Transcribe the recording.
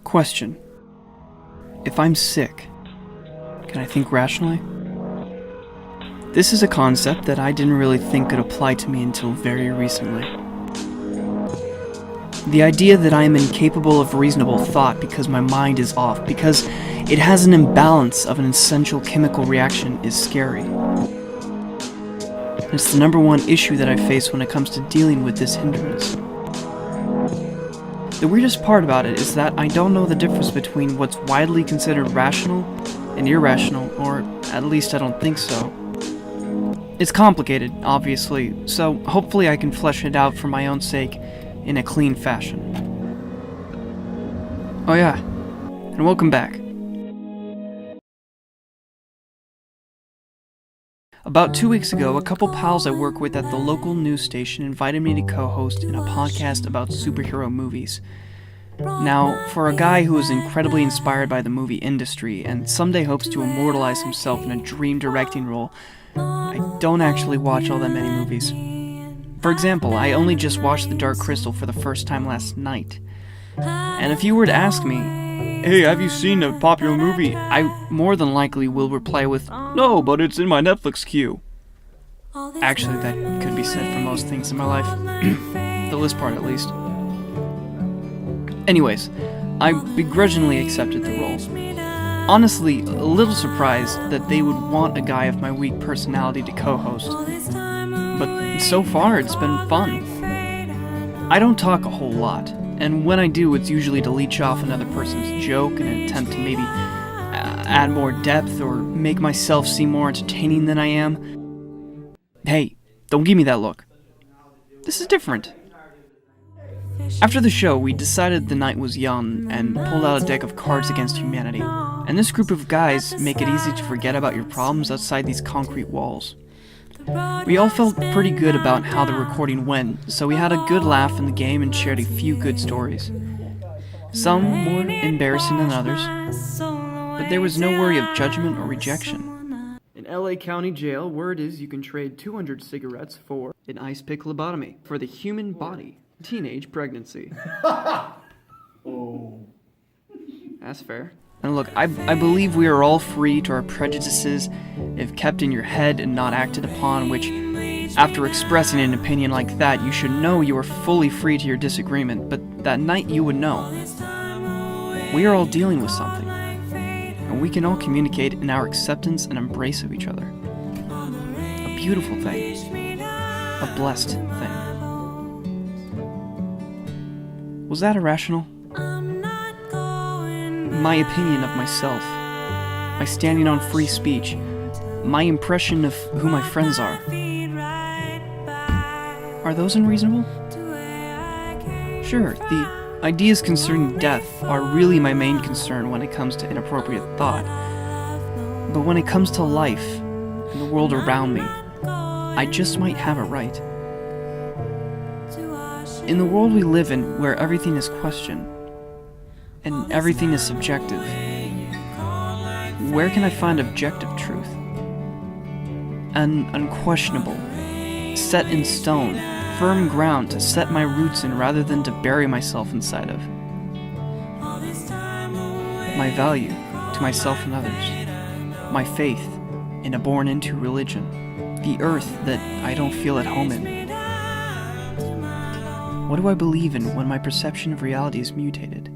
Question. If I'm sick, can I think rationally? This is a concept that I didn't really think could apply to me until very recently. The idea that I am incapable of reasonable thought because my mind is off, because it has an imbalance of an essential chemical reaction, is scary. It's the number one issue that I face when it comes to dealing with this hindrance. The weirdest part about it is that I don't know the difference between what's widely considered rational and irrational, or at least I don't think so. It's complicated, obviously, so hopefully I can flesh it out for my own sake in a clean fashion. Oh yeah, and welcome back. About 2 weeks ago, a couple pals I work with at the local news station invited me to co-host in a podcast about superhero movies. Now, for a guy who is incredibly inspired by the movie industry and someday hopes to immortalize himself in a dream directing role, I don't actually watch all that many movies. For example, I only just watched The Dark Crystal for the first time last night. And if you were to ask me, "Hey, have you seen a popular movie?" I more than likely will reply with, "No, but it's in my Netflix queue." Actually, that could be said for most things in my life. The list part, at least. Anyways, I begrudgingly accepted the role. Honestly, a little surprised that they would want a guy of my weak personality to co-host. But so far, it's been fun. I don't talk a whole lot, and when I do, it's usually to leech off another person's joke in an attempt to maybe add more depth or make myself seem more entertaining than I am. Hey, don't give me that look. This is different. After the show, we decided the night was young and pulled out a deck of Cards Against Humanity. And this group of guys make it easy to forget about your problems outside these concrete walls. We all felt pretty good about how the recording went, so we had a good laugh in the game and shared a few good stories. Some more embarrassing than others, but there was no worry of judgment or rejection. In LA County Jail, word is you can trade 200 cigarettes for an ice pick lobotomy for the human body. Teenage pregnancy. Oh. That's fair. And look, I believe we are all free to our prejudices if kept in your head and not acted upon, which, after expressing an opinion like that, you should know you are fully free to your disagreement, but that night you would know. We are all dealing with something, and we can all communicate in our acceptance and embrace of each other. A beautiful thing. A blessed thing. Was that irrational? My opinion of myself, my standing on free speech, my impression of who my friends are those unreasonable? Sure, the ideas concerning death are really my main concern when it comes to inappropriate thought. But when it comes to life and the world around me, I just might have it right. In the world we live in, where everything is questioned, and everything is subjective, where can I find objective truth? An unquestionable, set in stone, firm ground to set my roots in rather than to bury myself inside of. My value to myself and others, my faith in a born-into religion, the earth that I don't feel at home in. What do I believe in when my perception of reality is mutated?